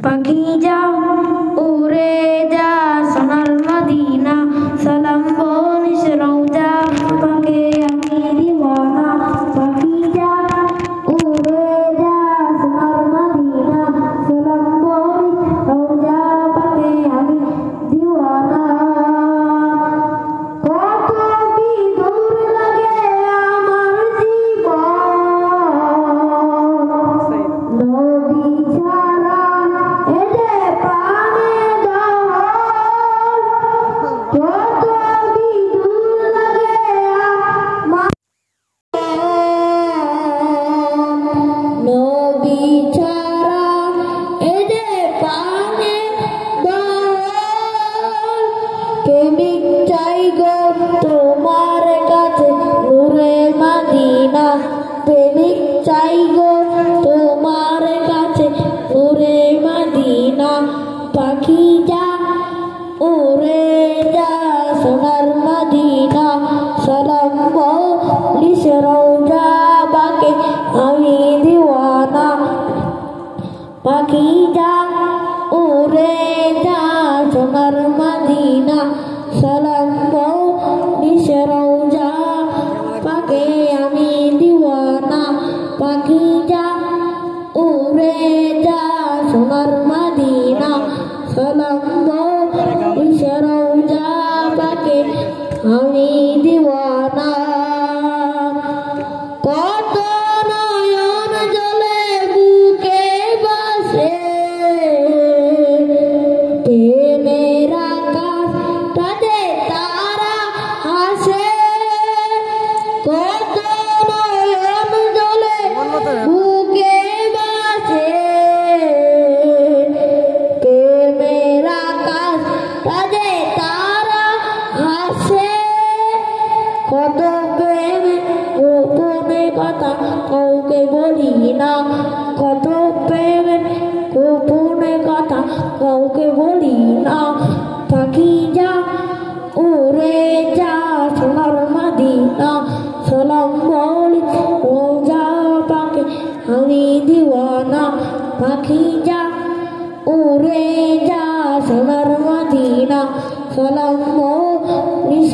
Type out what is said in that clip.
পাখি যা উড়ে যা সোনার মদিনা সালাম বলিস রওজা পাকে আমি দিওয়ানা পাখি যা উড়ে যা সোনার মদিনা সালাম বলিস রওজা পাকে আমি দিওয়ানা কত কি দূর লাগে আমার জীবন নবী ছাড়া এদে প্রাণে দহল কত কি দূর লাগে আমার নবী ছাড়া এদে প্রাণে দহল প্রেমিক চাই গো তোমার কাছে নূরে মদিনা প্রেমিক চাই গো তোমার কাছে নূরে মদিনা পাখি যা উড়ে যা সোনার মদিনা সালাম বলিস রওজা বাকে আমি দিওয়ানা পাখি যা উড়ে যা সোনার মদিনা সালাম বলিস রওজা পাকে আমি দিওয়ানা পাখি যা উড়ে যা সোনার মদিনা সালাম বলিস রওজা পাকে আমি দিওয়ানা কত নয়ন জলে বুকে বাসে প্রেমের আকাশটাতে তারা হাসে কত নয়ন জলে বুকে বাসে প্রেমের আকাশটাতে তারা হাসে কত প্রেম গোপনে কথা কাউকে বলি না কত প্রেম গোপনে কথা কাউকে বলি না পাখি যা উড়ে যা সোনার মদিনা সালাম বলিস রওজা পাকে আমি দিওয়ানা পাখি যা উড়ে যা সোনার মদিনা সালাম বলিস